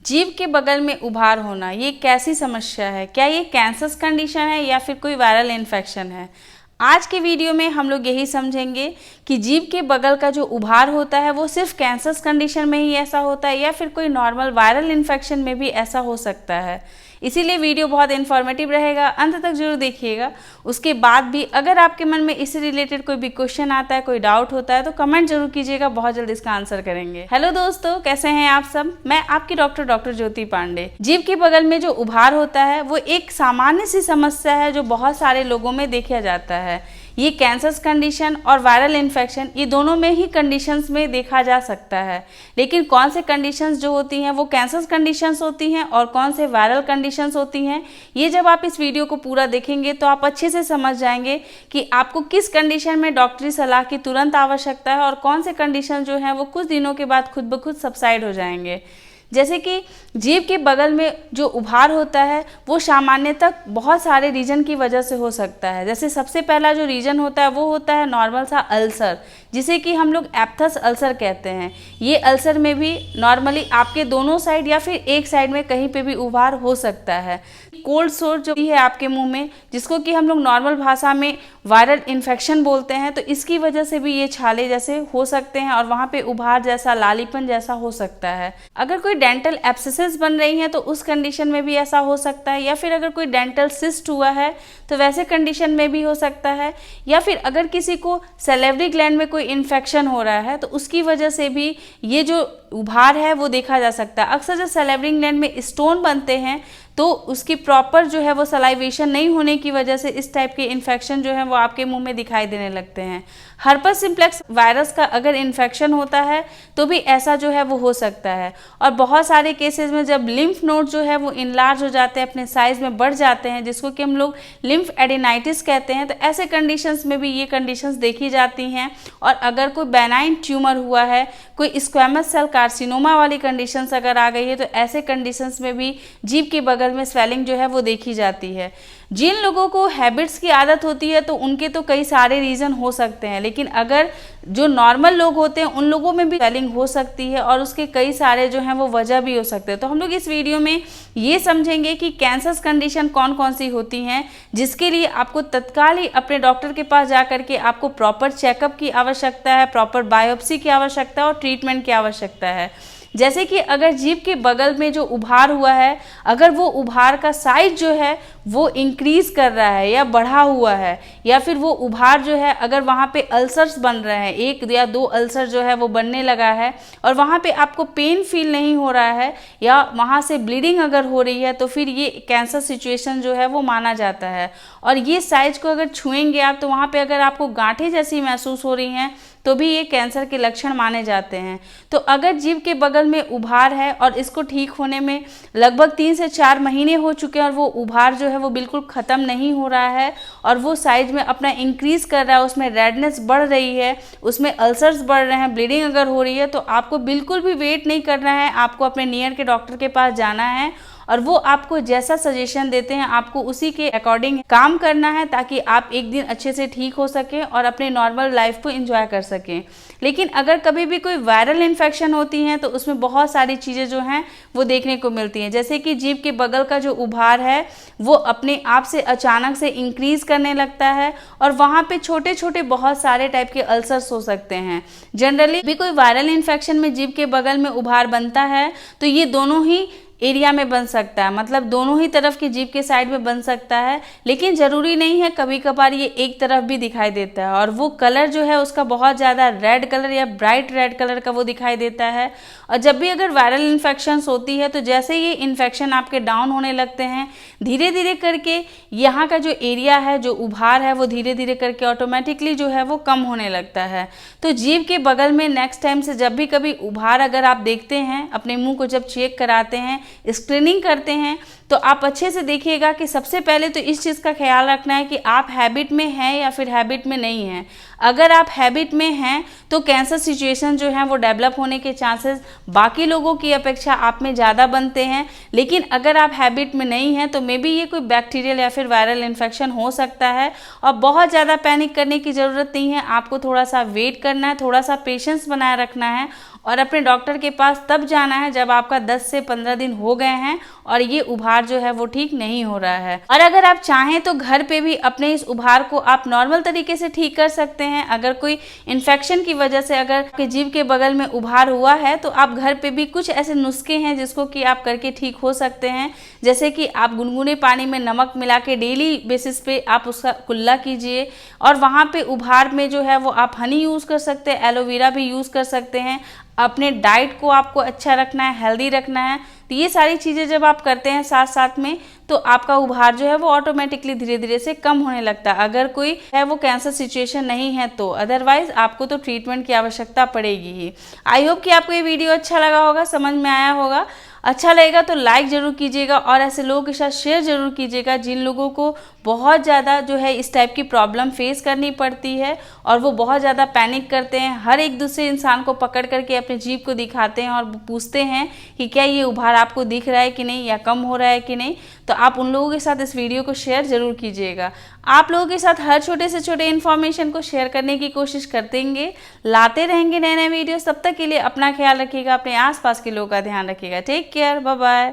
जीभ के बगल में उभार होना ये कैसी समस्या है? क्या ये कैंसर कंडीशन है या फिर कोई वायरल इन्फेक्शन है? आज के वीडियो में हम लोग यही समझेंगे कि जीभ के बगल का जो उभार होता है वो सिर्फ कैंसर कंडीशन में ही ऐसा होता है या फिर कोई नॉर्मल वायरल इन्फेक्शन में भी ऐसा हो सकता है। इसीलिए वीडियो बहुत इन्फॉर्मेटिव रहेगा, अंत तक जरूर देखिएगा। उसके बाद भी अगर आपके मन में इससे रिलेटेड कोई भी क्वेश्चन आता है, कोई डाउट होता है तो कमेंट जरूर कीजिएगा, बहुत जल्द इसका आंसर करेंगे। हेलो दोस्तों, कैसे हैं आप सब? मैं आपकी डॉक्टर ज्योति पांडे। जीभ के बगल में जो उभार होता है वो एक सामान्य सी समस्या है जो बहुत सारे लोगों में देखा जाता है। ये कैंसर कंडीशन और वायरल इन्फेक्शन ये दोनों में ही कंडीशंस में देखा जा सकता है। लेकिन कौन से कंडीशंस जो होती हैं वो कैंसर कंडीशंस होती हैं और कौन से वायरल कंडीशंस होती हैं, ये जब आप इस वीडियो को पूरा देखेंगे तो आप अच्छे से समझ जाएंगे कि आपको किस कंडीशन में डॉक्टरी सलाह की तुरंत आवश्यकता है और कौन से कंडीशन जो हैं वो कुछ दिनों के बाद खुद ब खुद सबसाइड हो जाएंगे। जैसे कि जीभ के बगल में जो उभार होता है वो सामान्यतः बहुत सारे रीजन की वजह से हो सकता है। जैसे सबसे पहला जो रीजन होता है वो होता है नॉर्मल सा अल्सर, जिसे कि हम लोग एप्थस अल्सर कहते हैं। ये अल्सर में भी नॉर्मली आपके दोनों साइड या फिर एक साइड में कहीं पे भी उभार हो सकता है। कोल्ड सोर जो है आपके मुंह में, जिसको कि हम लोग नॉर्मल भाषा में वायरल इन्फेक्शन बोलते हैं, तो इसकी वजह से भी ये छाले जैसे हो सकते हैं और वहाँ पे उभार जैसा, लालीपन जैसा हो सकता है। अगर कोई डेंटल एब्सेसेस बन रही हैं तो उस कंडीशन में भी ऐसा हो सकता है, या फिर अगर कोई डेंटल सिस्ट हुआ है तो वैसे कंडीशन में भी हो सकता है, या फिर अगर किसी को सैलिवरी ग्लैंड में कोई इन्फेक्शन हो रहा है तो उसकी वजह से भी ये जो उभार है वो देखा जा सकता है। अक्सर जब सैलिवरी ग्लैंड में स्टोन बनते हैं तो उसकी प्रॉपर जो है वो सलाइवेशन नहीं होने की वजह से इस टाइप के इन्फेक्शन जो है वो आपके मुंह में दिखाई देने लगते हैं। हर्पस सिम्प्लेक्स वायरस का अगर इन्फेक्शन होता है तो भी ऐसा जो है वो हो सकता है। और बहुत सारे केसेस में जब लिम्फ नोड जो है वो इनलार्ज हो जाते हैं, अपने साइज में बढ़ जाते हैं, जिसको कि हम लोग लिम्फ एडिनाइटिस कहते हैं, तो ऐसे कंडीशंस में भी ये कंडीशंस देखी जाती हैं। और अगर कोई बेनाइन ट्यूमर हुआ है, कोई स्क्वैमस सेल कार्सिनोमा वाली कंडीशंस अगर आ गई है तो ऐसे कंडीशंस में भी जीभ के बगल में स्वेलिंग जो है वो देखी जाती है। जिन लोगों को हैबिट्स की आदत होती है तो उनके तो कई सारे रीज़न हो सकते हैं, लेकिन अगर जो नॉर्मल लोग होते हैं उन लोगों में भी स्वेलिंग हो सकती है और उसके कई सारे जो हैं वो वजह भी हो सकते हैं। तो हम लोग इस वीडियो में ये समझेंगे कि कैंसर कंडीशन कौन कौन सी होती हैं, जिसके लिए आपको तत्काल ही अपने डॉक्टर के पास जा करके आपको प्रॉपर चेकअप की आवश्यकता है, प्रॉपर बायोप्सी की आवश्यकता है और ट्रीटमेंट की आवश्यकता है। जैसे कि अगर जीभ के बगल में जो उभार हुआ है, अगर वो उभार का साइज जो है वो इंक्रीज कर रहा है या बढ़ा हुआ है, या फिर वो उभार जो है अगर वहाँ पे अल्सर्स बन रहे हैं, एक या दो अल्सर जो है वो बनने लगा है और वहाँ पे आपको पेन फील नहीं हो रहा है या वहाँ से ब्लीडिंग अगर हो रही है, तो फिर ये कैंसर सिचुएशन जो है वो माना जाता है। और ये साइज को अगर छुएंगे आप तो वहाँ पे अगर आपको गांठें जैसी महसूस हो रही हैं तो भी ये कैंसर के लक्षण माने जाते हैं। तो अगर जीभ के बगल में उभार है और इसको ठीक होने में लगभग 3 से 4 महीने हो चुके हैं और वो उभार जो है वो बिल्कुल ख़त्म नहीं हो रहा है और वो साइज में अपना इंक्रीज़ कर रहा है, उसमें रेडनेस बढ़ रही है, उसमें अल्सर्स बढ़ रहे हैं, ब्लीडिंग अगर हो रही है, तो आपको बिल्कुल भी वेट नहीं करना है, आपको अपने नियर के डॉक्टर के पास जाना है और वो आपको जैसा सजेशन देते हैं आपको उसी के अकॉर्डिंग काम करना है, ताकि आप एक दिन अच्छे से ठीक हो सकें और अपने नॉर्मल लाइफ को एंजॉय कर सकें। लेकिन अगर कभी भी कोई वायरल इन्फेक्शन होती हैं तो उसमें बहुत सारी चीज़ें जो हैं वो देखने को मिलती हैं। जैसे कि जीभ के बगल का जो उभार है वो अपने आप से अचानक से इंक्रीज़ करने लगता है और वहाँ पे छोटे छोटे बहुत सारे टाइप के अल्सर्स हो सकते हैं। जनरली भी कोई वायरल इन्फेक्शन में जीभ के बगल में उभार बनता है तो ये दोनों ही एरिया में बन सकता है, मतलब दोनों ही तरफ की जीभ के साइड में बन सकता है, लेकिन ज़रूरी नहीं है। कभी कभार ये एक तरफ भी दिखाई देता है और वो कलर जो है उसका बहुत ज़्यादा रेड कलर या ब्राइट रेड कलर का वो दिखाई देता है। और जब भी अगर वायरल इन्फेक्शन होती है तो जैसे ये इन्फेक्शन आपके डाउन होने लगते हैं, धीरे धीरे करके यहाँ का जो एरिया है, जो उभार है, वो धीरे धीरे करके ऑटोमेटिकली जो है वो कम होने लगता है। तो जीभ के बगल में नेक्स्ट टाइम से जब भी कभी उभार अगर आप देखते हैं, अपने मुँह को जब चेक कराते हैं, स्क्रीनिंग करते हैं, तो आप अच्छे से देखिएगा कि सबसे पहले तो इस चीज़ का ख्याल रखना है कि आप हैबिट में हैं या फिर हैबिट में नहीं हैं। अगर आप हैबिट में हैं तो कैंसर सिचुएशन जो है वो डेवलप होने के चांसेस बाकी लोगों की अपेक्षा आप में ज़्यादा बनते हैं। लेकिन अगर आप हैबिट में नहीं हैं तो मे बी ये कोई बैक्टीरियल या फिर वायरल इन्फेक्शन हो सकता है और बहुत ज़्यादा पैनिक करने की ज़रूरत नहीं है। आपको थोड़ा सा वेट करना है, थोड़ा सा पेशेंस बनाए रखना है और अपने डॉक्टर के पास तब जाना है जब आपका 10 से 15 दिन हो गए हैं और ये उभार जो है वो ठीक नहीं हो रहा है। और अगर आप चाहें तो घर पे भी अपने इस उभार को आप नॉर्मल तरीके से ठीक कर सकते हैं। अगर कोई इन्फेक्शन की वजह से अगर आपके जीभ के बगल में उभार हुआ है तो आप घर पे भी कुछ ऐसे नुस्खे हैं जिसको कि आप करके ठीक हो सकते हैं। जैसे कि आप गुनगुने पानी में नमक मिला के डेली बेसिस पे आप उसका कुल्ला कीजिए और वहाँ पे उभार में जो है वो आप हनी यूज़ कर सकते हैं, एलोवेरा भी यूज़ कर सकते हैं। अपने डाइट को आपको अच्छा रखना है, हेल्दी रखना है। तो ये सारी चीज़ें जब आप करते हैं साथ साथ में तो आपका उभार जो है वो ऑटोमेटिकली धीरे धीरे से कम होने लगता है। अगर कोई है वो कैंसर सिचुएशन नहीं है तो, अदरवाइज आपको तो ट्रीटमेंट की आवश्यकता पड़ेगी ही। आई होप कि आपको ये वीडियो अच्छा लगा होगा, समझ में आया होगा। अच्छा लगेगा तो लाइक ज़रूर कीजिएगा और ऐसे लोगों के साथ शेयर ज़रूर कीजिएगा जिन लोगों को बहुत ज़्यादा जो है इस टाइप की प्रॉब्लम फेस करनी पड़ती है और वो बहुत ज़्यादा पैनिक करते हैं। हर एक दूसरे इंसान को पकड़ करके अपने जीभ को दिखाते हैं और पूछते हैं कि क्या ये उभार आपको दिख रहा है कि नहीं या कम हो रहा है कि नहीं। तो आप उन लोगों के साथ इस वीडियो को शेयर ज़रूर कीजिएगा। आप लोगों के साथ हर छोटे से छोटे इन्फॉर्मेशन को शेयर करने की कोशिश करते लाते रहेंगे नए नए वीडियोस। तब तक के लिए अपना ख्याल रखिएगा, अपने आसपास के लोगों का ध्यान रखिएगा। Take care, bye bye.